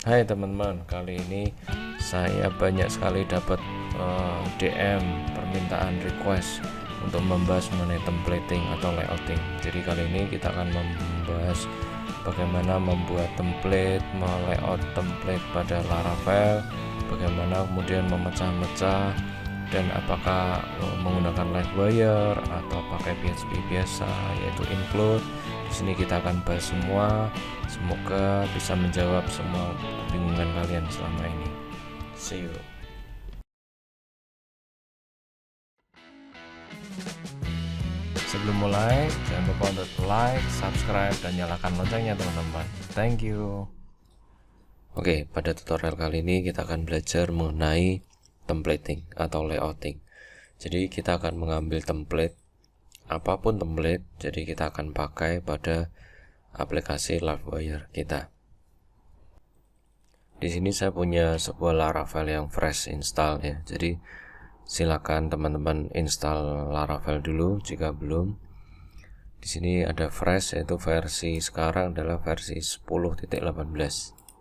Hai teman-teman, kali ini saya banyak sekali dapat DM permintaan request untuk membahas mengenai templating atau layouting. Jadi kali ini kita akan membahas bagaimana membuat template, layout template pada Laravel, bagaimana kemudian memecah-mecah, dan apakah menggunakan Livewire atau pakai PHP biasa yaitu include. Di sini kita akan bahas semua. Semoga bisa menjawab semua kebingungan kalian selama ini. See you. Sebelum mulai, jangan lupa untuk like, subscribe, dan nyalakan loncengnya teman-teman. Thank you. Oke, pada tutorial kali ini kita akan belajar mengenai templating atau layouting. Jadi kita akan mengambil template, apapun template, jadi kita akan pakai pada aplikasi Livewire kita. Di sini saya punya sebuah Laravel yang fresh install ya. Jadi silakan teman-teman install Laravel dulu jika belum. Di sini ada fresh, yaitu versi sekarang adalah versi 10.18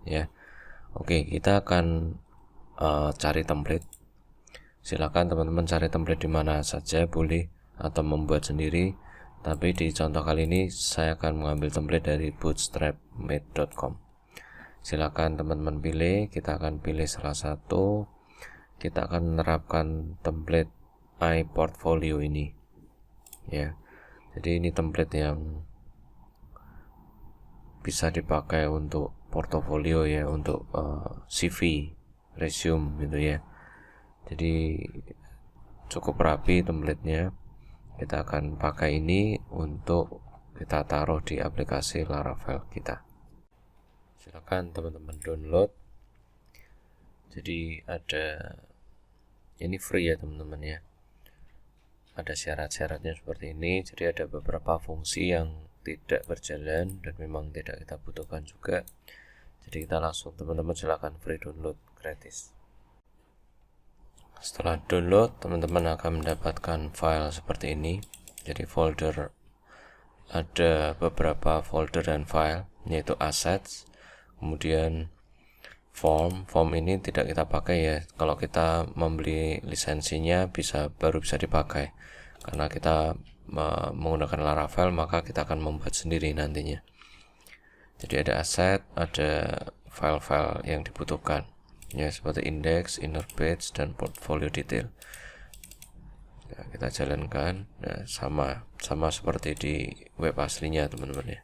ya. Oke, kita akan cari template. Silakan teman-teman cari template di mana saja boleh atau membuat sendiri. Tapi di contoh kali ini saya akan mengambil template dari bootstrapmade.com. Silakan teman-teman pilih, kita akan pilih salah satu. Kita akan menerapkan template iPortfolio ini ya. Jadi ini template yang bisa dipakai untuk portofolio ya, untuk CV, resume gitu ya. Jadi cukup rapi templatenya. Kita akan pakai ini untuk kita taruh di aplikasi Laravel kita. Silakan teman-teman download. Jadi ada, ini free ya teman-teman ya. Ada syarat-syaratnya seperti ini. Jadi ada beberapa fungsi yang tidak berjalan dan memang tidak kita butuhkan juga. Jadi kita langsung, teman-teman silakan free download gratis. Setelah download, teman-teman akan mendapatkan file seperti ini. Jadi folder, ada beberapa folder dan file, yaitu assets, kemudian form ini tidak kita pakai ya. Kalau kita membeli lisensinya baru bisa dipakai. Karena kita menggunakan Laravel, maka kita akan membuat sendiri nantinya. Jadi ada asset, ada file-file yang dibutuhkan ya, seperti index, inner page, dan portfolio detail. Nah, kita jalankan. Nah, sama seperti di web aslinya teman-teman ya.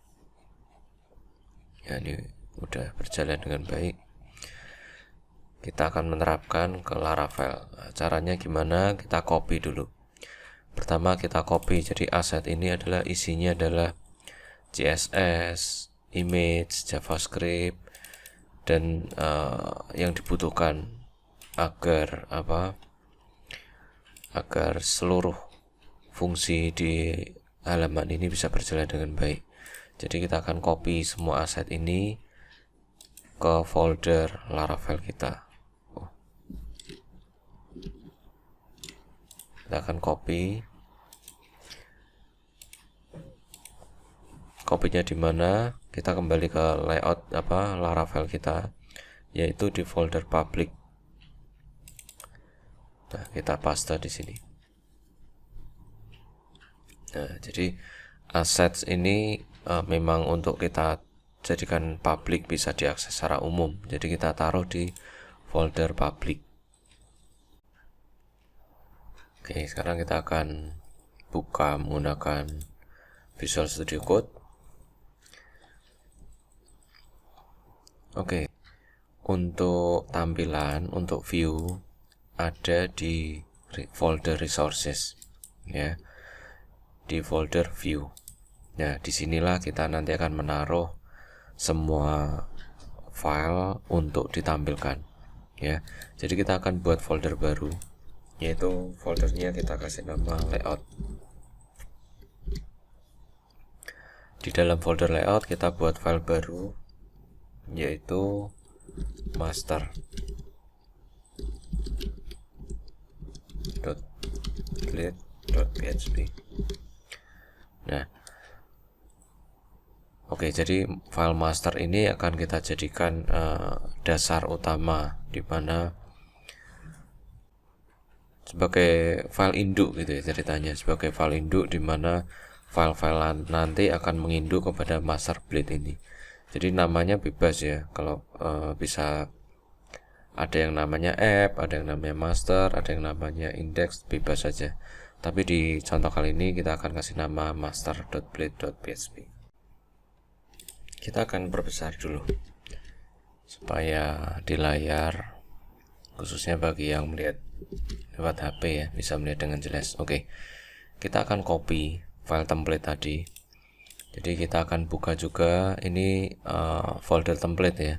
Ya, ini udah berjalan dengan baik. Kita akan menerapkan ke Laravel. Nah, caranya gimana? Kita copy dulu. Pertama kita copy. Jadi aset ini adalah isinya adalah CSS, image, JavaScript, dan yang dibutuhkan agar seluruh fungsi di halaman ini bisa berjalan dengan baik. Jadi kita akan copy semua aset ini ke folder Laravel kita. Kita akan kopinya di mana? Kita kembali ke layout Laravel kita, yaitu di folder public. Nah, kita paste di sini. Nah, jadi assets ini memang untuk kita jadikan public, bisa diakses secara umum. Jadi kita taruh di folder public. Oke, sekarang kita akan buka menggunakan Visual Studio Code. Oke, untuk tampilan, untuk view ada di folder resources ya, di folder view. Nah, disinilah kita nanti akan menaruh semua file untuk ditampilkan ya. Jadi kita akan buat folder baru, yaitu foldernya kita kasih nama layout. Di dalam folder layout kita buat file baru, yaitu master.delete.php. Nah, Oke, jadi file master ini akan kita jadikan dasar utama, di mana sebagai file induk gitu ya ceritanya, sebagai file induk di mana file-file nanti akan menginduk kepada master blade ini. Jadi namanya bebas ya, kalau bisa ada yang namanya app, ada yang namanya master, ada yang namanya index, bebas saja. Tapi di contoh kali ini kita akan kasih nama master.blade.php. Kita akan perbesar dulu supaya di layar, khususnya bagi yang melihat lewat HP ya, bisa melihat dengan jelas. Oke, kita akan copy file template tadi. Jadi kita akan buka juga ini folder template ya.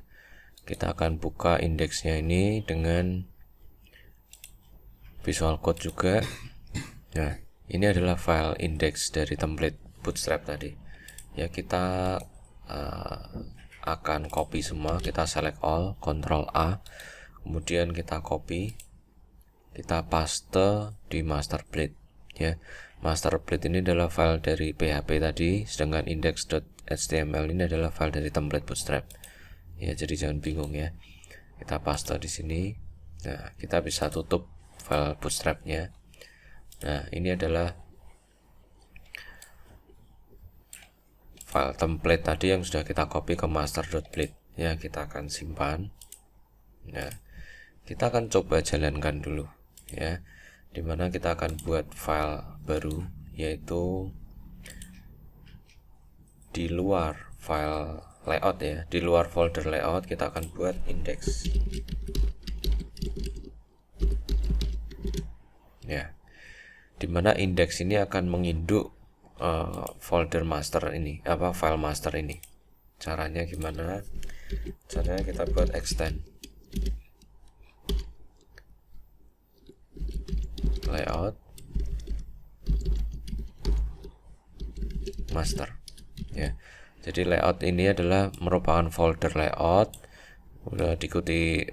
Kita akan buka indeksnya ini dengan Visual Code juga. Nah, ini adalah file index dari template Bootstrap tadi. Ya, kita akan copy semua. Kita select all, Ctrl A, kemudian kita copy, kita paste di master blade ya. Master blade ini adalah file dari PHP tadi, sedangkan index.html ini adalah file dari template Bootstrap ya. Jadi jangan bingung ya, kita paste di sini. Nah, kita bisa tutup file Bootstrapnya. Nah, ini adalah file template tadi yang sudah kita copy ke master.blade ya. Kita akan simpan. Nah, kita akan coba jalankan dulu ya, dimana kita akan buat file baru, yaitu di luar file layout ya, di luar folder layout kita akan buat index ya, dimana index ini akan menginduk folder master ini, file master ini. Caranya gimana? Caranya kita buat extend layout master ya. Jadi layout ini adalah merupakan folder layout, udah diikuti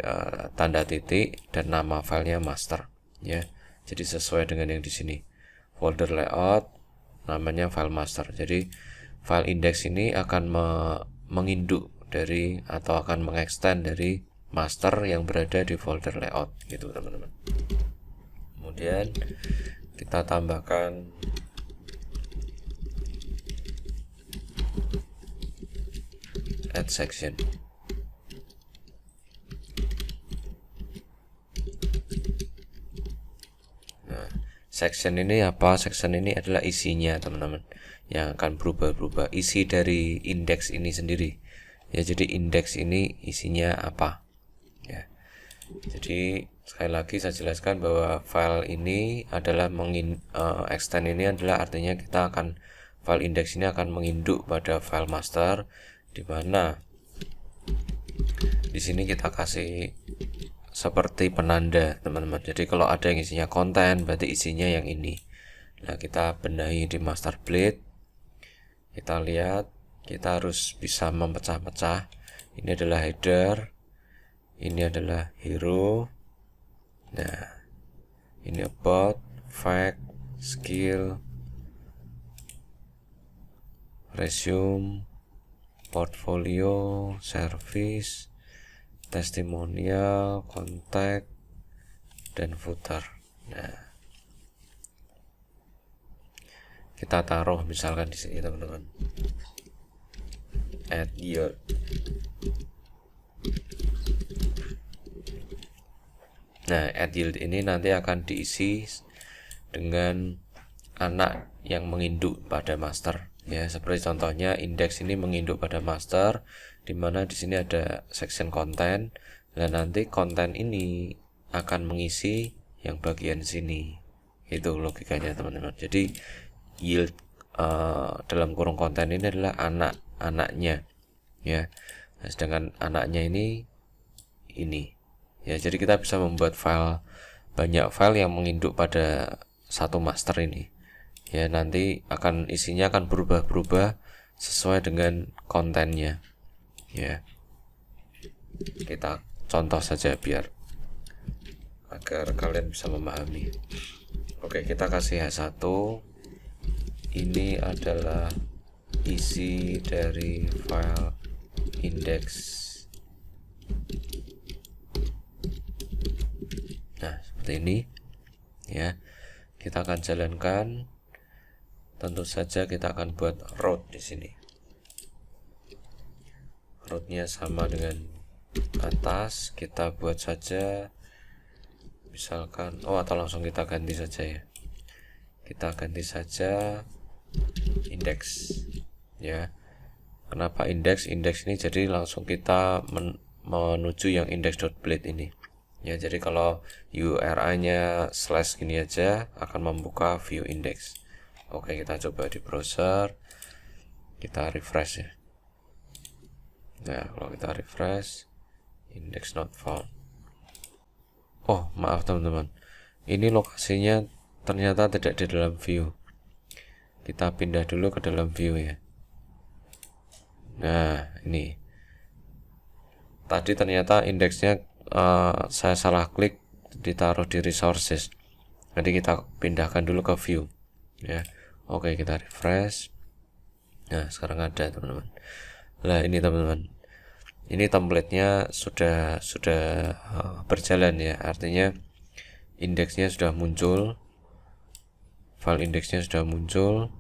tanda titik dan nama filenya master ya. Jadi sesuai dengan yang di sini, folder layout namanya file master. Jadi file index ini akan menginduk dari atau akan mengextend dari master yang berada di folder layout gitu teman-teman. Kemudian kita tambahkan add section. Nah, section ini apa? Section ini adalah isinya teman-teman, yang akan berubah-ubah isi dari indeks ini sendiri ya. Jadi indeks ini isinya apa ya. Jadi sekali lagi saya jelaskan bahwa file ini adalah extend ini adalah artinya kita akan file index ini akan menginduk pada file master, di mana di sini kita kasih seperti penanda teman-teman. Jadi kalau ada yang isinya konten, berarti isinya yang ini. Nah, kita benahi di master blade. Kita lihat, kita harus bisa memecah-pecah. Ini adalah header, ini adalah hero. Nah, ini about, fact, skill, resume, portfolio, service, testimonial, contact, dan footer. Nah, kita taruh misalkan di sini teman-teman, add yield. Nah, add yield ini nanti akan diisi dengan anak yang menginduk pada master ya. Seperti contohnya indeks ini menginduk pada master, dimana di sini ada section konten, dan nanti konten ini akan mengisi yang bagian sini. Itu logikanya teman-teman. Jadi yield dalam kurung konten ini adalah anak-anaknya ya. Nah, sedangkan anaknya ini ya. Jadi kita bisa membuat banyak file yang menginduk pada satu master ini ya. Nanti isinya akan berubah-berubah sesuai dengan kontennya ya. Kita contoh saja biar agar kalian bisa memahami. Oke, kita kasih H1. Ini adalah isi dari file index. Nah, seperti ini ya. Kita akan jalankan. Tentu saja kita akan buat root di sini. Rootnya sama dengan atas, kita buat saja misalkan, atau langsung kita ganti saja ya. Kita ganti saja index ya. Kenapa index? Index ini jadi langsung kita menuju yang index.blade ini ya. Jadi kalau URI-nya slash gini aja akan membuka view index. Oke, kita coba di browser, kita refresh ya. Nah, kalau kita refresh, index not found. Oh, maaf teman-teman, ini lokasinya ternyata tidak di dalam view. Kita pindah dulu ke dalam view ya. Nah, ini tadi ternyata indeksnya saya salah klik, ditaruh di resources. Nanti kita pindahkan dulu ke view ya. Oke, kita refresh. Nah, sekarang ada teman-teman. Nah, ini teman-teman, ini template-nya sudah berjalan ya. Artinya indeksnya sudah muncul, file indeksnya sudah muncul,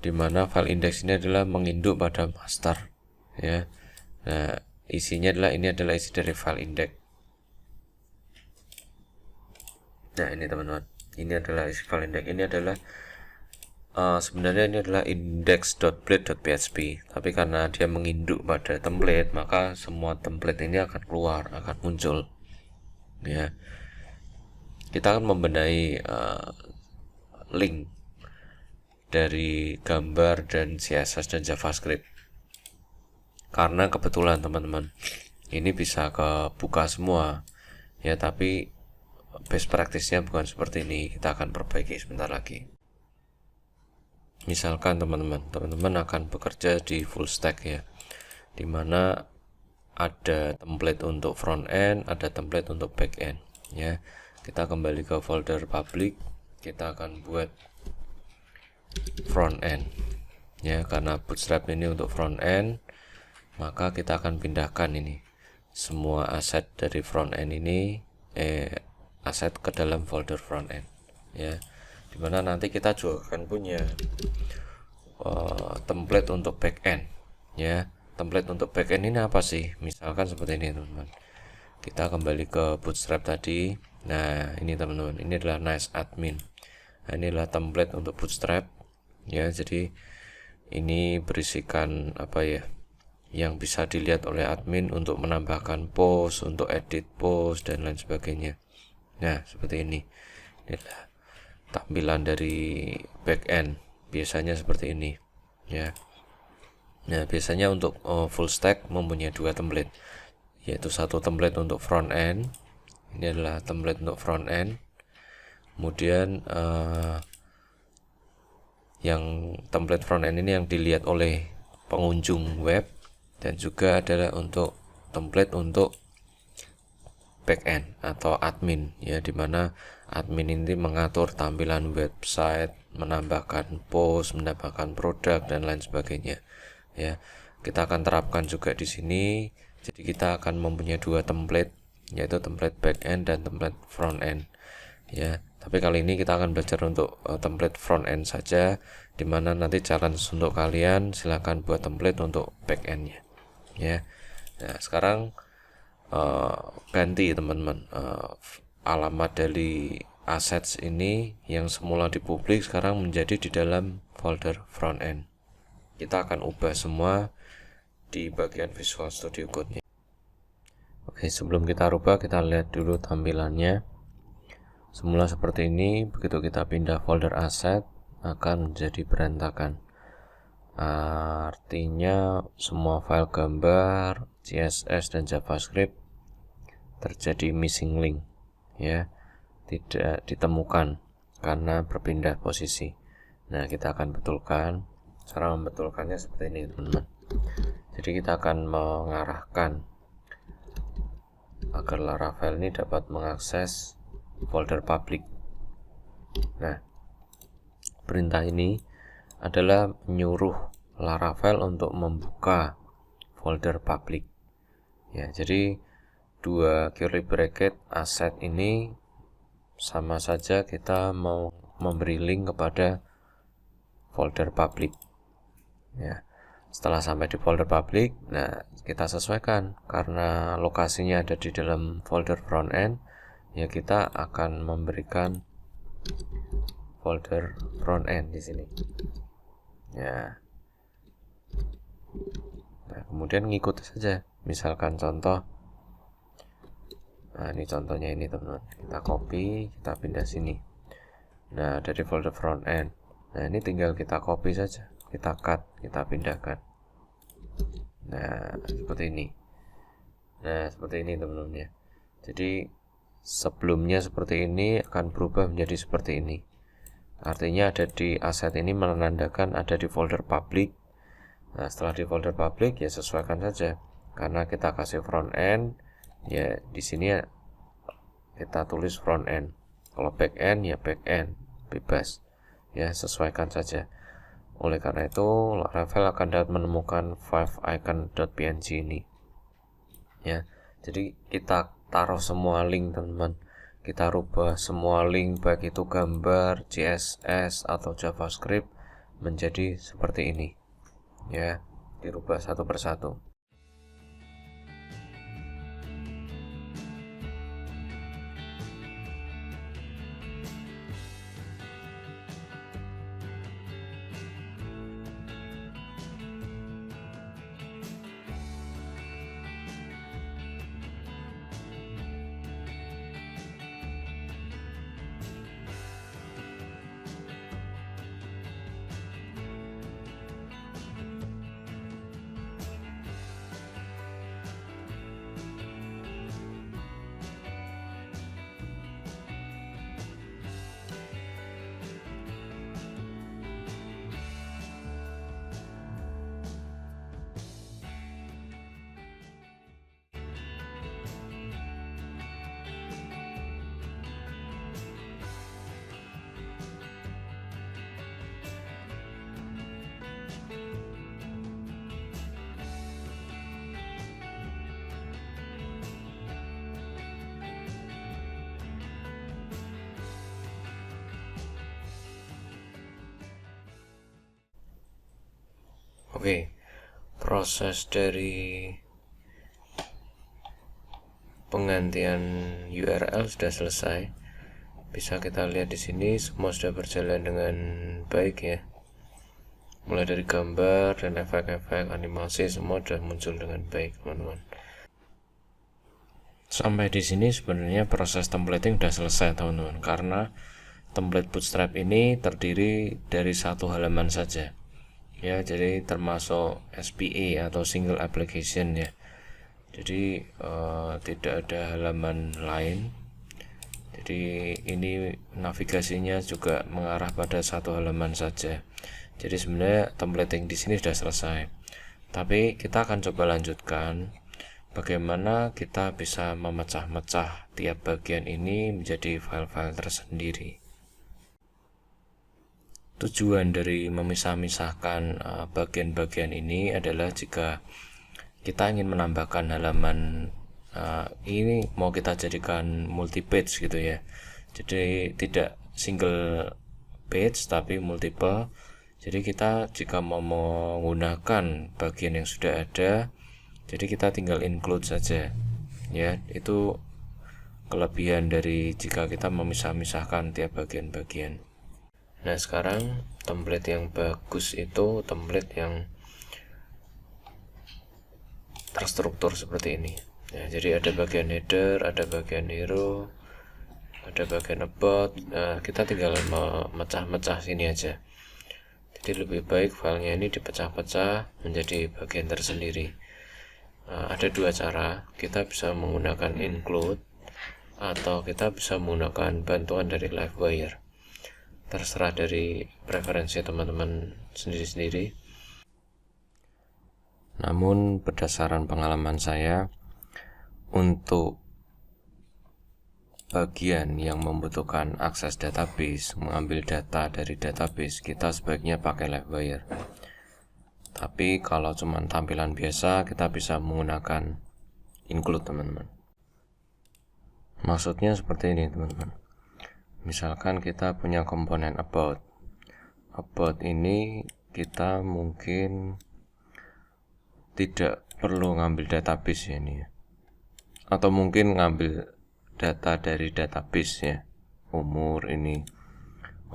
dimana file indeks ini adalah menginduk pada master ya. Nah, isinya adalah, ini adalah isi dari file index. Nah, ini teman-teman, ini adalah isi file index. Ini adalah sebenarnya ini adalah index.blade.php, tapi karena dia menginduk pada template, maka semua template ini akan keluar, akan muncul ya. Kita akan membenahi link dari gambar dan CSS dan JavaScript, karena kebetulan teman-teman ini bisa kebuka semua ya, tapi best practice-nya bukan seperti ini. Kita akan perbaiki sebentar lagi. Misalkan teman-teman akan bekerja di full stack ya, dimana ada template untuk front end, ada template untuk back end ya. Kita kembali ke folder public, kita akan buat front end ya. Karena Bootstrap ini untuk front end, maka kita akan pindahkan ini semua aset dari front end ini, aset ke dalam folder front end ya, dimana nanti kita juga akan punya template untuk backend ya. Template untuk backend ini apa sih? Misalkan seperti ini teman-teman, kita kembali ke Bootstrap tadi. Nah, ini teman-teman, ini adalah nice admin. Nah, ini adalah template untuk Bootstrap ya. Jadi ini berisikan apa ya, yang bisa dilihat oleh admin untuk menambahkan post, untuk edit post dan lain sebagainya. Nah, seperti ini. Ini adalah tampilan dari backend, biasanya seperti ini ya. Nah, biasanya untuk full stack mempunyai dua template, yaitu satu template untuk front end. Ini adalah template untuk front end. Kemudian yang template front end ini yang dilihat oleh pengunjung web, dan juga adalah untuk template untuk backend atau admin ya, dimana admin ini mengatur tampilan website, menambahkan post, menambahkan produk dan lain sebagainya ya. Kita akan terapkan juga di sini. Jadi kita akan mempunyai dua template, yaitu template backend dan template front end ya. Tapi kali ini kita akan belajar untuk template front end saja, dimana nanti challenge untuk kalian, silahkan buat template untuk backendnya ya. Nah, sekarang ganti teman-teman, alamat dari assets ini yang semula dipublik sekarang menjadi di dalam folder front end. Kita akan ubah semua di bagian Visual Studio Code-nya. Oke, sebelum kita rubah, kita lihat dulu tampilannya. Semula seperti ini, begitu kita pindah folder asset akan menjadi berantakan. Artinya semua file gambar, CSS dan JavaScript terjadi missing link ya, tidak ditemukan karena berpindah posisi. Nah, kita akan betulkan. Cara membetulkannya seperti ini teman-teman. Jadi kita akan mengarahkan agar Laravel ini dapat mengakses folder public. Nah, perintah ini adalah menyuruh Laravel untuk membuka folder public. Ya, jadi dua curly bracket asset ini sama saja kita mau memberi link kepada folder public. Ya, setelah sampai di folder public, nah kita sesuaikan karena lokasinya ada di dalam folder front end, ya kita akan memberikan folder front end di sini. Ya. Nah, kemudian ngikut saja. Misalkan contoh. Nah, ini contohnya ini, teman-teman. Kita copy, kita pindah sini. Nah, dari folder front end. Nah, ini tinggal kita copy saja. Kita cut, kita pindahkan. Nah, seperti ini. Nah, seperti ini, teman-teman ya. Jadi, sebelumnya seperti ini akan berubah menjadi seperti ini. Artinya ada di aset ini menandakan ada di folder public. Nah, setelah di folder public ya sesuaikan saja. Karena kita kasih front end, ya di sini kita tulis front end. Kalau back end ya back end, bebas. Ya, sesuaikan saja. Oleh karena itu, Laravel akan dapat menemukan favicon.png ini. Ya, jadi kita taruh semua link, teman-teman. Kita rubah semua link, baik itu gambar, CSS atau JavaScript menjadi seperti ini. Ya, dirubah satu persatu. Oke, proses dari penggantian URL sudah selesai. Bisa kita lihat di sini semua sudah berjalan dengan baik ya. Mulai dari gambar dan efek-efek animasi semua sudah muncul dengan baik, teman-teman. Sampai di sini sebenarnya proses templating sudah selesai, teman-teman, karena template Bootstrap ini terdiri dari satu halaman saja. Ya, jadi termasuk SPA atau single application ya. Jadi tidak ada halaman lain. Jadi ini navigasinya juga mengarah pada satu halaman saja. Jadi sebenarnya templating di sini sudah selesai. Tapi kita akan coba lanjutkan bagaimana kita bisa memecah-mecah tiap bagian ini menjadi file-file tersendiri. Tujuan dari memisah-misahkan bagian-bagian ini adalah jika kita ingin menambahkan halaman ini mau kita jadikan multi page gitu ya. Jadi tidak single page tapi multiple. Jadi kita jika mau menggunakan bagian yang sudah ada, jadi kita tinggal include saja. Ya, itu kelebihan dari jika kita memisah-misahkan tiap bagian-bagian. Nah, sekarang template yang bagus itu template yang terstruktur seperti ini. Ya, jadi ada bagian header, ada bagian hero, ada bagian about. Nah, kita tinggal memecah-mecah sini aja. Jadi lebih baik filenya ini dipecah-pecah menjadi bagian tersendiri. Ada dua cara. Kita bisa menggunakan include atau kita bisa menggunakan bantuan dari Livewire. Terserah dari preferensi teman-teman sendiri-sendiri. Namun berdasarkan pengalaman saya, untuk bagian yang membutuhkan akses database, mengambil data dari database, kita sebaiknya pakai Livewire. Tapi kalau cuma tampilan biasa, kita bisa menggunakan include, teman-teman. Maksudnya seperti ini, teman-teman. Misalkan kita punya komponen about. About ini kita mungkin tidak perlu ngambil database ya ini, atau mungkin ngambil data dari database ya, umur ini.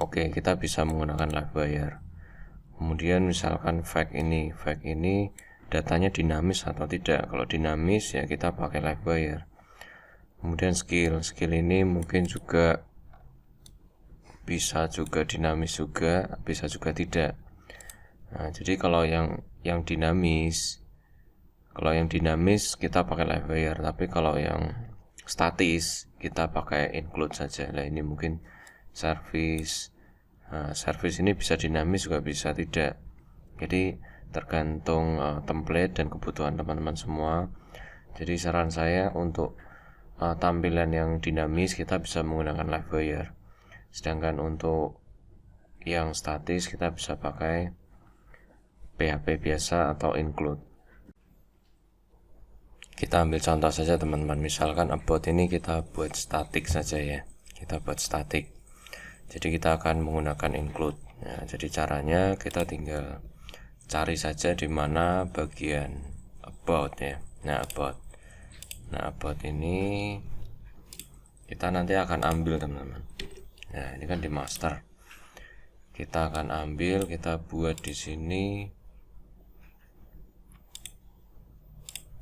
Oke, kita bisa menggunakan Livewire. Kemudian misalkan fact ini datanya dinamis atau tidak. Kalau dinamis ya kita pakai Livewire. Kemudian skill ini mungkin juga bisa juga dinamis juga, bisa juga tidak. Nah, jadi kalau yang dinamis, kita pakai Livewire, tapi kalau yang statis kita pakai include saja. Nah, ini mungkin service. Nah, service ini bisa dinamis juga bisa tidak. Jadi tergantung template dan kebutuhan teman-teman semua. Jadi saran saya untuk tampilan yang dinamis kita bisa menggunakan Livewire. Sedangkan untuk yang statis kita bisa pakai PHP biasa atau include. Kita ambil contoh saja teman-teman. Misalkan about ini kita buat static saja ya. Kita buat static. Jadi kita akan menggunakan include. Nah, jadi caranya kita tinggal cari saja di mana bagian about ya. Nah, about ini kita nanti akan ambil, teman-teman. Nah, ini kan di master. Kita akan ambil, kita buat di sini.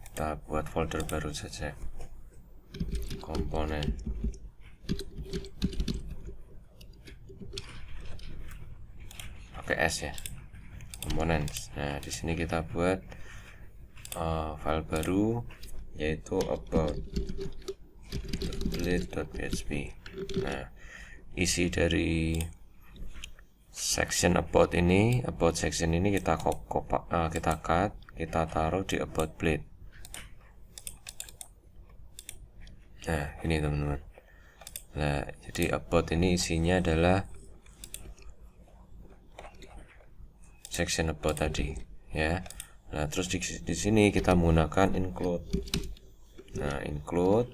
Kita buat folder baru saja. Komponen. S ya, komponen. Nah, di sini kita buat file baru yaitu about.blade.php. Nah, isi dari section about section ini kita cut, kita taruh di about blade. Nah, ini teman-teman. Nah, jadi about ini isinya adalah section about tadi ya. Nah, terus di sini kita menggunakan include. Nah, include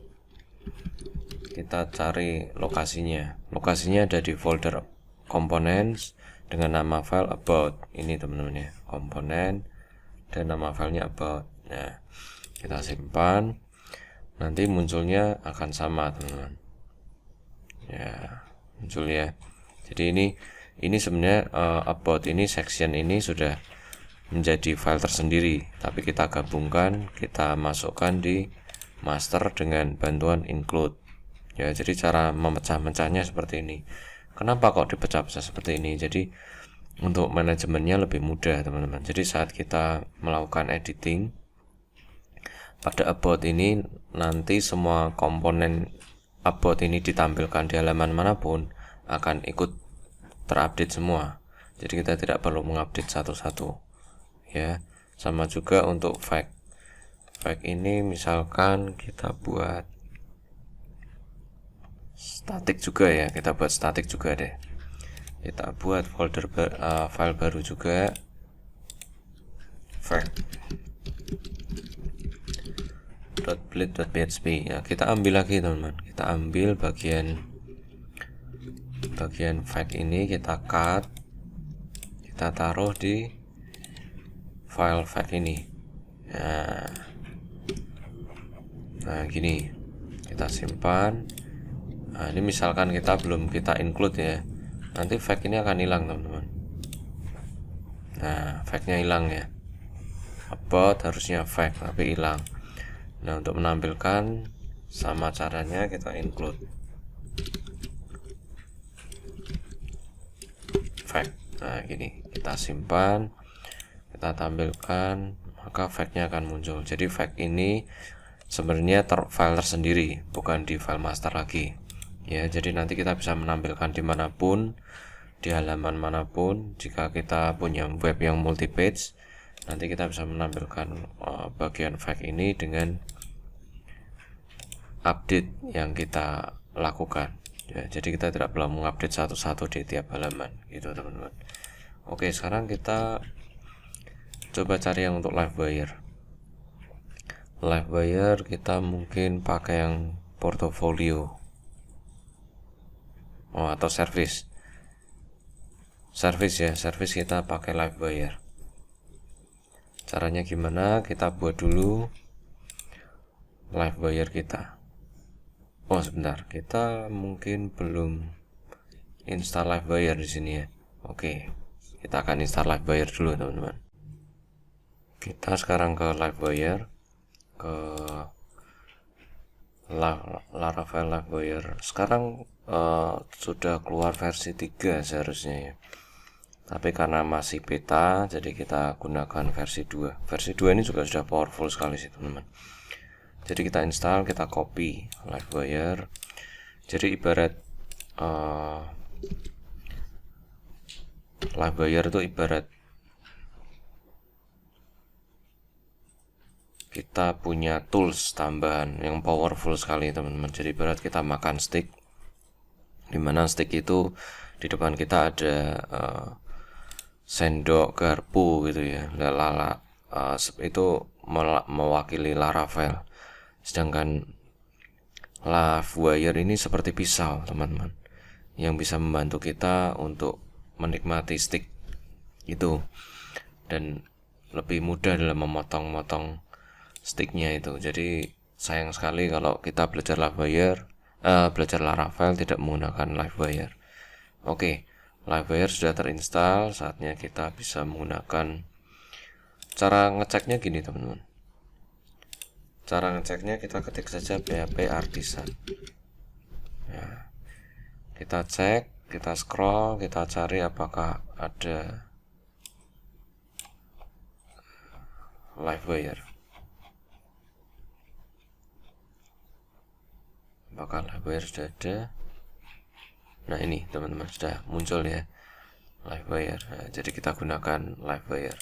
kita cari lokasinya. Lokasinya ada di folder components dengan nama file about. Ini teman-teman ya, komponen dan nama filenya about. Nah, kita simpan. Nanti munculnya akan sama, teman-teman. Ya, muncul ya. Jadi ini sebenarnya about ini section ini sudah menjadi file tersendiri, tapi kita gabungkan, kita masukkan di master dengan bantuan include ya. Jadi cara memecah-mecahnya seperti ini. Kenapa kok dipecah-pecah seperti ini? Jadi untuk manajemennya lebih mudah, teman-teman. Jadi saat kita melakukan editing pada about ini, nanti semua komponen about ini ditampilkan di halaman manapun akan ikut terupdate semua. Jadi kita tidak perlu mengupdate satu-satu ya. Sama juga untuk fact ini misalkan kita buat static juga ya, kita buat static juga deh. Kita buat folder file baru juga, fact.blade.php ya. Kita ambil lagi, teman-teman. Kita ambil bagian fact ini, kita cut, kita taruh di file fact ini. Nah, gini kita simpan. Nah, ini misalkan kita belum kita include ya, nanti fact ini akan hilang, teman-teman. Nah, factnya hilang ya. About harusnya fact tapi hilang. Nah, untuk menampilkan sama caranya kita include fact. Nah, gini kita simpan, kita tampilkan, maka factnya akan muncul. Jadi fact ini sebenarnya file tersendiri, bukan di file master lagi ya. Jadi nanti kita bisa menampilkan dimanapun, di halaman manapun. Jika kita punya web yang multi page, nanti kita bisa menampilkan bagian fact ini dengan update yang kita lakukan ya. Jadi kita tidak perlu mengupdate satu-satu di tiap halaman gitu teman-teman. Oke, sekarang kita coba cari yang untuk live wire. Live wire kita mungkin pakai yang portofolio atau service ya, service kita pakai live wire. Caranya gimana? Kita buat dulu live wire kita. Sebentar, kita mungkin belum install live wire di sini ya. Oke, kita akan install live wire dulu teman-teman. Kita sekarang ke live wire, ke Laravel live wire. Sekarang sudah keluar versi 3 seharusnya ya. Tapi karena masih beta, jadi kita gunakan versi 2. Versi 2 ini juga sudah powerful sekali sih teman-teman. Jadi kita install, kita copy live wire. Jadi ibarat live wire itu ibarat kita punya tools tambahan yang powerful sekali teman-teman. Jadi ibarat kita makan stick, dimana stick itu di depan kita ada sendok, garpu gitu ya. Itu mewakili Laravel. Sedangkan live wire ini seperti pisau teman-teman, yang bisa membantu kita untuk menikmati stick itu dan lebih mudah dalam memotong-motong sticknya itu. Jadi sayang sekali kalau kita belajar live wire, belajar Laravel tidak menggunakan live wire. Oke, live wire sudah terinstall, saatnya kita bisa menggunakan. Cara ngeceknya gini teman-teman. Cara ngeceknya kita ketik saja PHP Artisan. Ya, kita cek, kita scroll, kita cari apakah ada live wire. Apakah live wire sudah ada? Nah ini teman-teman sudah muncul ya live wire. Nah, jadi kita gunakan live wire.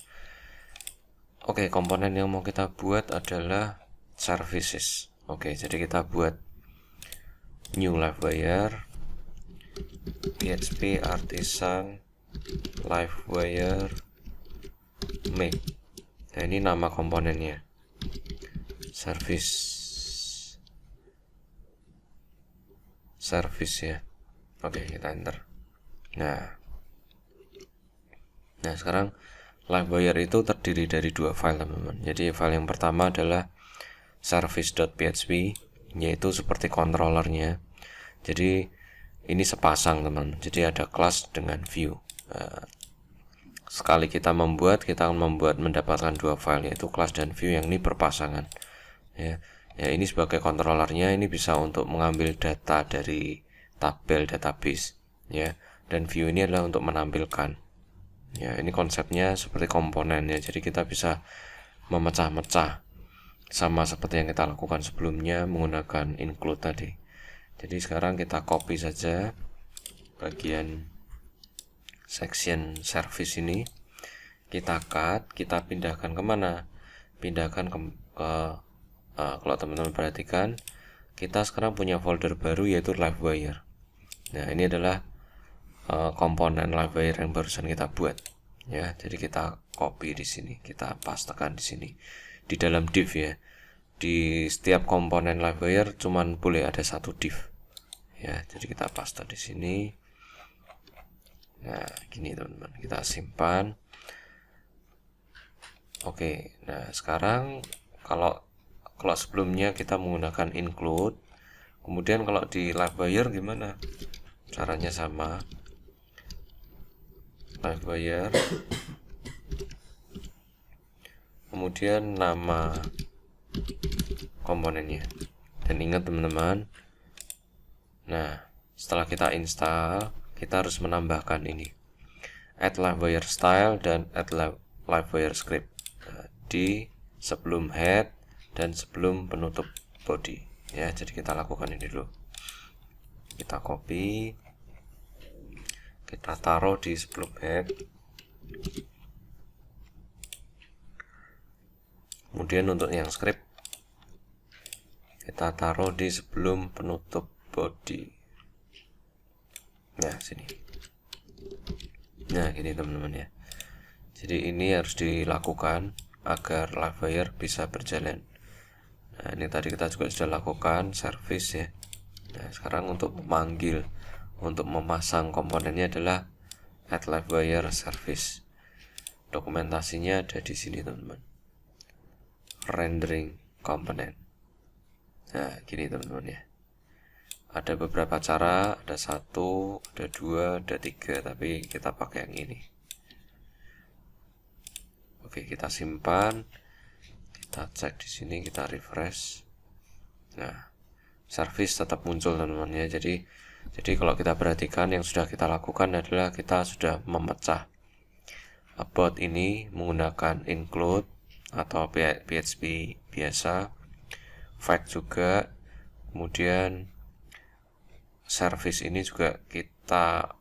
Oke, komponen yang mau kita buat adalah services. Oke, jadi kita buat new live wire, PHP Artisan live wire make. Nah ini nama komponennya, service ya. Oke, kita enter. Nah sekarang live wire itu terdiri dari 2 file teman-teman. Jadi file yang pertama adalah service.php, yaitu seperti controllernya. Jadi ini sepasang teman. Jadi ada class dengan view. Sekali kita akan mendapatkan 2 file, yaitu class dan view yang ini berpasangan. Ya ini sebagai controllernya, ini bisa untuk mengambil data dari tabel database ya, dan view ini adalah untuk menampilkan. Ya, ini konsepnya seperti komponen ya. Jadi kita bisa memecah-mecah sama seperti yang kita lakukan sebelumnya menggunakan include tadi. Jadi sekarang kita copy saja bagian section service ini, kita cut, kita pindahkan kemana? Pindahkan ke kalau teman-teman perhatikan, kita sekarang punya folder baru yaitu live wire. Nah ini adalah komponen live wire yang barusan kita buat ya. Jadi kita copy di sini, kita pastekan di sini di dalam div ya. Di setiap komponen live wire cuman boleh ada 1 div ya. Jadi kita paste di sini. Nah gini teman-teman, kita simpan. Oke, nah sekarang kalau sebelumnya kita menggunakan include, kemudian kalau di live wire gimana? Caranya sama, live wire, kemudian nama komponennya. Dan ingat teman-teman, nah setelah kita install, kita harus menambahkan ini, add live wire style dan add live wire script di sebelum head dan sebelum penutup body ya. Jadi kita lakukan ini dulu, kita copy, kita taruh di sebelum head, kemudian untuk yang script kita taruh di sebelum penutup body. Nah sini, nah gini teman-teman ya. Jadi ini harus dilakukan agar Livewire bisa berjalan. Nah ini tadi kita juga sudah lakukan service ya. Nah sekarang untuk memanggil, untuk memasang komponennya adalah add Livewire service. Dokumentasinya ada di sini teman-teman. Rendering component. Nah gini teman-teman ya. Ada beberapa cara, ada 1, ada 2, ada 3, tapi kita pakai yang ini. Oke, kita simpan, kita cek di sini, kita refresh. Nah, service tetap muncul teman-teman ya. Jadi kalau kita perhatikan yang sudah kita lakukan adalah kita sudah memecah about ini menggunakan include atau PHP biasa, fact juga, kemudian service ini juga kita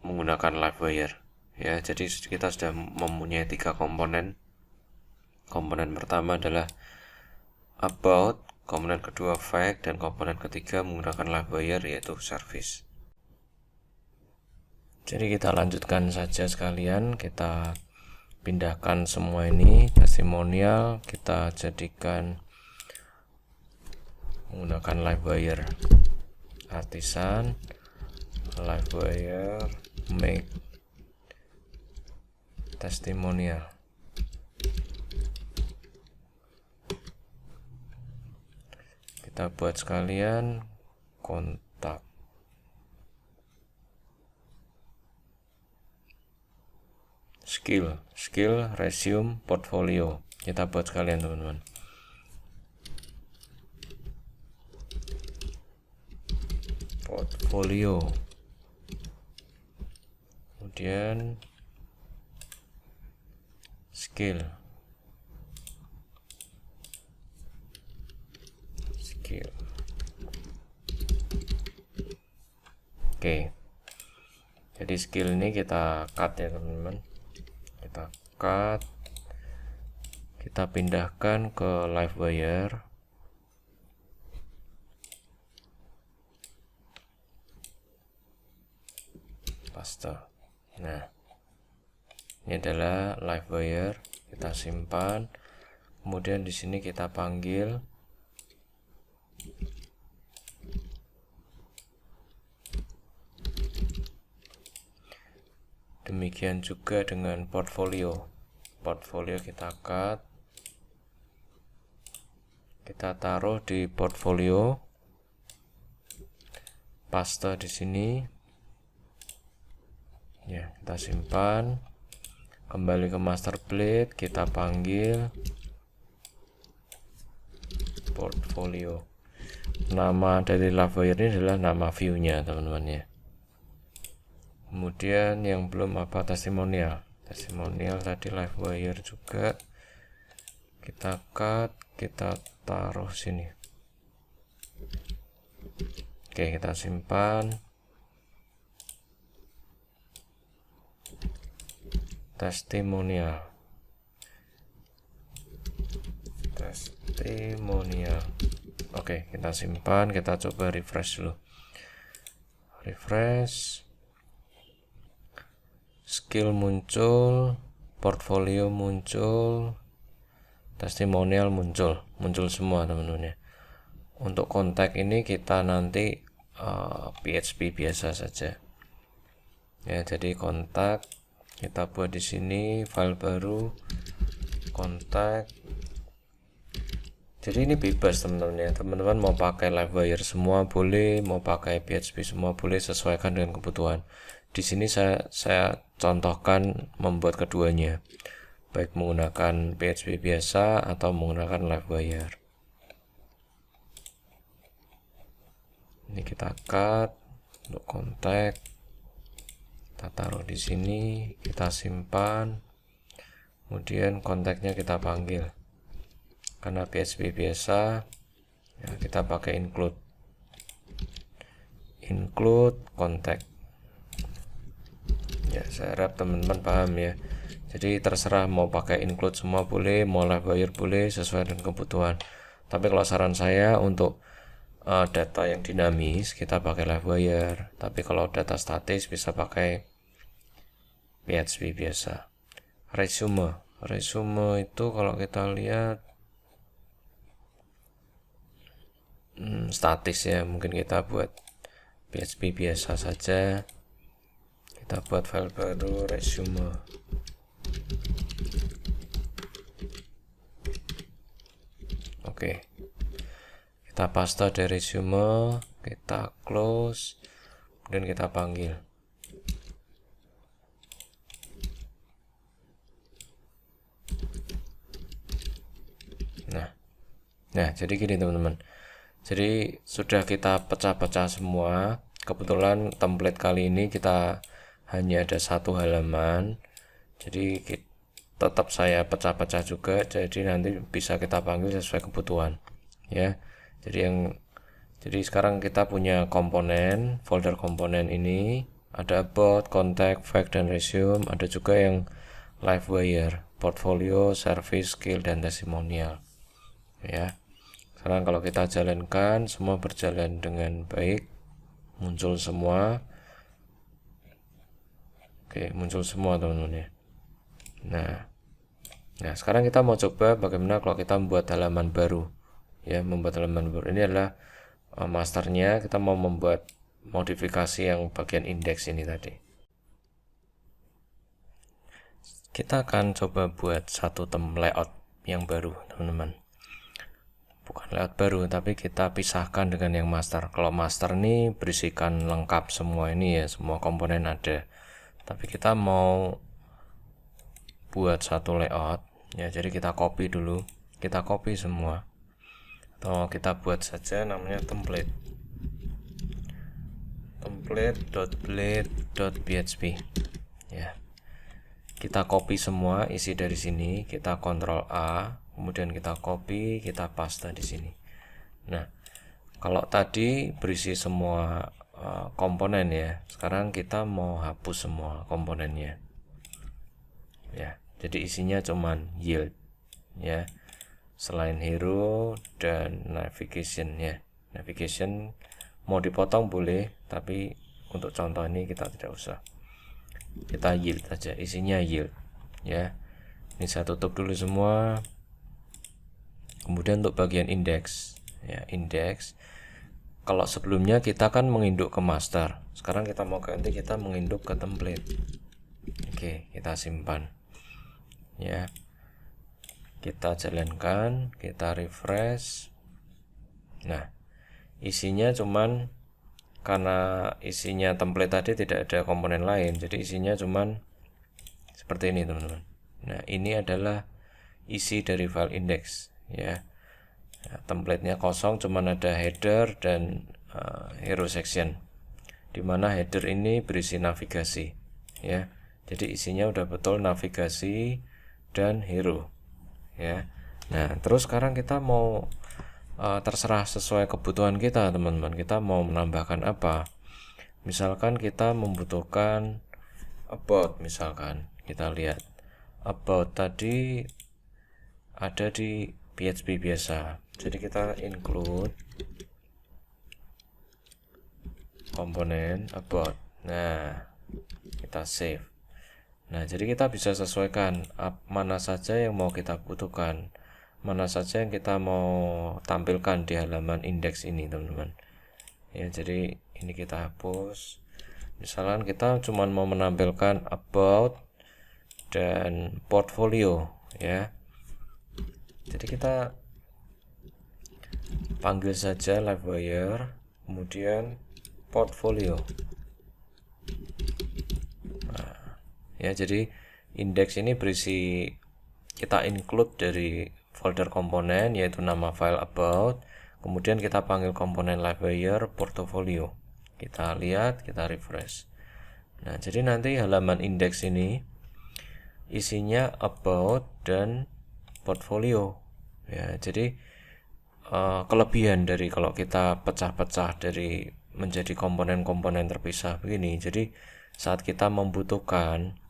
menggunakan Livewire ya. Jadi kita sudah mempunyai 3 komponen. Komponen pertama adalah about, komponen kedua fact, dan komponen ketiga menggunakan Livewire yaitu service. Jadi kita lanjutkan saja sekalian, kita pindahkan semua ini testimonial, kita jadikan menggunakan Livewire artisan, Livewire make testimonial. Kita buat sekalian kontak. Skill, resume, portfolio. Kita buat sekalian teman-teman. Portfolio. Kemudian skill. Oke. Jadi skill ini kita cut ya teman-teman. Kita cut. Kita pindahkan ke Livewire. Paste. Nah, ini adalah Livewire. Kita simpan. Kemudian di sini kita panggil. Demikian juga dengan portfolio. Portfolio kita cut. Kita taruh di portfolio. Paste di sini. Ya, kita simpan. Kembali ke master blade, kita panggil portfolio. Nama dari Livewire ini adalah nama view-nya, teman-teman ya. Kemudian yang belum apa testimonial. Testimonial tadi Livewire juga. Kita cut, kita taruh sini. Oke, kita simpan. Testimonial. Oke, kita simpan, kita coba refresh dulu. Refresh. Skill muncul, portfolio muncul, testimonial muncul semua teman-teman ya. Untuk kontak ini kita nanti PHP biasa saja. Ya, jadi kontak kita buat di sini file baru kontak. Jadi ini bebas teman-teman ya. Teman-teman mau pakai Livewire semua boleh, mau pakai PHP semua boleh, sesuaikan dengan kebutuhan. Di sini saya contohkan membuat keduanya, baik menggunakan PHP biasa atau menggunakan Livewire. Ini kita cut untuk kontak, kita taruh di sini, kita simpan, kemudian kontaknya kita panggil. Karena PHP biasa, ya kita pakai include kontak. Ya, saya harap teman-teman paham ya. Jadi terserah mau pakai include semua boleh, mau Livewire boleh, sesuai dengan kebutuhan. Tapi kalau saran saya untuk data yang dinamis kita pakai Livewire, tapi kalau data statis bisa pakai PHP biasa. Resume itu kalau kita lihat statis ya, mungkin kita buat PHP biasa saja. Kita buat file baru resume. Oke. Kita paste dari resume, kita close, dan kita panggil. Nah, jadi gini teman-teman. Jadi sudah kita pecah-pecah semua. Kebetulan template kali ini kita hanya ada satu halaman. Jadi tetap saya pecah-pecah juga. Jadi nanti bisa kita panggil sesuai kebutuhan. Ya. Jadi sekarang kita punya komponen, folder komponen ini ada about, contact, fact, dan resume. Ada juga yang Livewire, portfolio, service, skill, dan testimonial. Ya. Sekarang kalau kita jalankan, semua berjalan dengan baik, muncul semua. Oke, muncul semua teman-teman ya. Nah, sekarang kita mau coba bagaimana kalau kita membuat halaman baru. Ya, membuat halaman baru ini adalah masternya. Kita mau membuat modifikasi yang bagian indeks ini tadi. Kita akan coba buat satu layout yang baru teman-teman. Bukan layout baru, tapi kita pisahkan dengan yang master. Kalau master ini berisikan lengkap semua ini ya, semua komponen ada. Tapi kita mau buat satu layout ya, jadi kita copy dulu. Kita copy semua. Atau kita buat saja namanya template.blade.php ya. Kita copy semua isi dari sini, kita Ctrl A, kemudian kita copy, kita paste di sini. Nah, kalau tadi berisi semua komponen ya, sekarang kita mau hapus semua komponennya. Ya, jadi isinya cuman yield ya. Selain hero dan navigation ya. Navigation mau dipotong boleh, tapi untuk contoh ini kita tidak usah. Kita yield aja, isinya yield ya. Ini saya tutup dulu semua. Kemudian untuk bagian indeks ya, indeks. Kalau sebelumnya kita kan menginduk ke master, sekarang kita mau ganti, kita menginduk ke template. Oke, kita simpan ya. Kita jalankan, kita refresh. Nah, isinya cuman karena isinya template tadi tidak ada komponen lain, jadi isinya cuman seperti ini teman-teman. Nah, ini adalah isi dari file index ya. Templatenya kosong, cuman ada header dan hero section, dimana header ini berisi navigasi ya. Jadi isinya udah betul navigasi dan hero ya. Nah, terus sekarang kita mau terserah sesuai kebutuhan kita teman-teman. Kita mau menambahkan apa? Misalkan kita membutuhkan about, misalkan kita lihat about tadi ada di PHP biasa, jadi kita include komponen about. Nah, kita save. Nah, jadi kita bisa sesuaikan mana saja yang mau kita butuhkan, mana saja yang kita mau tampilkan di halaman indeks ini teman-teman ya. Jadi ini kita hapus. Misalkan kita cuma mau menampilkan about dan portfolio ya, jadi kita panggil saja Livewire, kemudian portfolio. Nah, ya, jadi indeks ini berisi, kita include dari folder komponen yaitu nama file about, kemudian kita panggil komponen Livewire portfolio. Kita lihat, kita refresh. Nah, jadi nanti halaman indeks ini isinya about dan portfolio ya. Jadi kelebihan dari kalau kita pecah-pecah dari menjadi komponen-komponen terpisah begini, jadi saat kita membutuhkan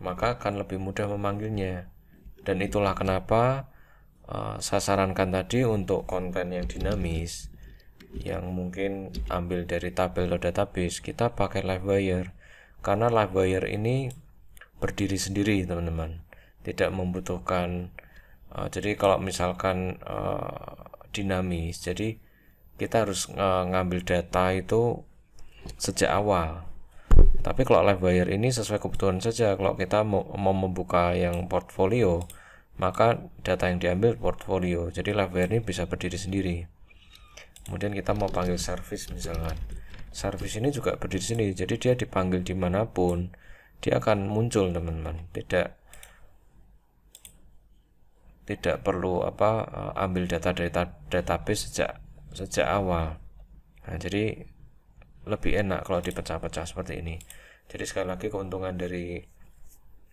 maka akan lebih mudah memanggilnya. Dan itulah kenapa saya sarankan tadi untuk konten yang dinamis yang mungkin ambil dari tabel atau database, kita pakai Livewire, karena Livewire ini berdiri sendiri teman-teman, tidak membutuhkan jadi kalau misalkan dinamis, jadi kita harus ngambil data itu sejak awal. Tapi kalau Livewire ini sesuai kebutuhan saja. Kalau kita mau membuka yang portfolio, maka data yang diambil portfolio. Jadi Livewire ini bisa berdiri sendiri. Kemudian kita mau panggil service misalkan. Service ini juga berdiri sendiri. Jadi dia dipanggil dimanapun, dia akan muncul teman-teman. Tidak perlu ambil data dari database sejak awal. Nah, jadi lebih enak kalau dipecah-pecah seperti ini. Jadi sekali lagi keuntungan dari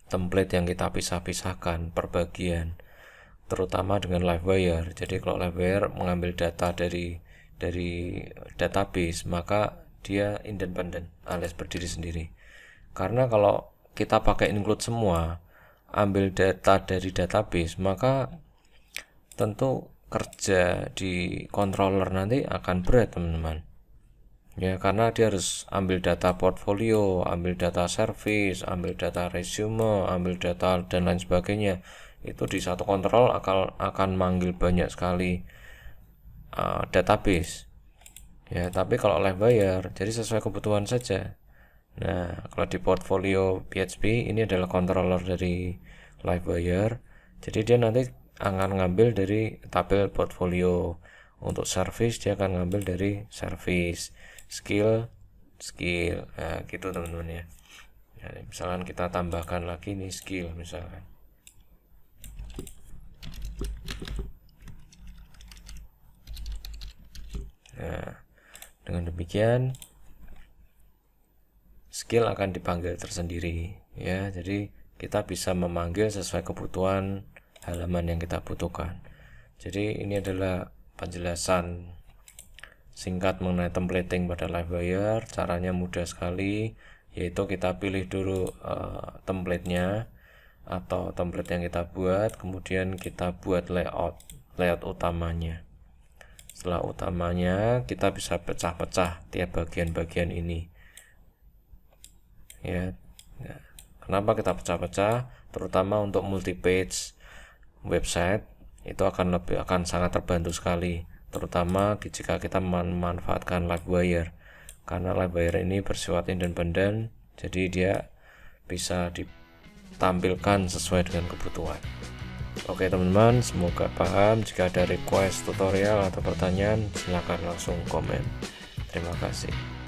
template yang kita pisah-pisahkan per bagian, terutama dengan Livewire. Jadi kalau Livewire mengambil data dari database, maka dia independen alias berdiri sendiri. Karena kalau kita pakai include semua, ambil data dari database, maka tentu kerja di controller nanti akan berat teman-teman. Ya, karena dia harus ambil data portfolio, ambil data service, ambil data resume, ambil data dan lain sebagainya. Itu di satu kontrol akan manggil banyak sekali database. Ya, tapi kalau Livewire jadi sesuai kebutuhan saja. Nah, kalau di portfolio PHP ini adalah controller dari Livewire. Jadi dia nanti akan ngambil dari tabel portfolio. Untuk service dia akan ngambil dari service, skill. Nah, gitu teman-teman ya. Nah, misalkan kita tambahkan lagi nih skill misalkan. Nah, dengan demikian skill akan dipanggil tersendiri ya. Jadi kita bisa memanggil sesuai kebutuhan halaman yang kita butuhkan. Jadi ini adalah penjelasan singkat mengenai templating pada Livewire. Caranya mudah sekali, yaitu kita pilih dulu templatenya atau template yang kita buat, kemudian kita buat layout utamanya. Setelah utamanya, kita bisa pecah-pecah tiap bagian-bagian ini ya. Nah, kenapa kita pecah-pecah? Terutama untuk multi page website itu akan sangat terbantu sekali, terutama jika kita memanfaatkan Livewire, karena Livewire ini bersifat independen, jadi dia bisa ditampilkan sesuai dengan kebutuhan. Oke teman-teman, semoga paham. Jika ada request tutorial atau pertanyaan, silakan langsung komen. Terima kasih.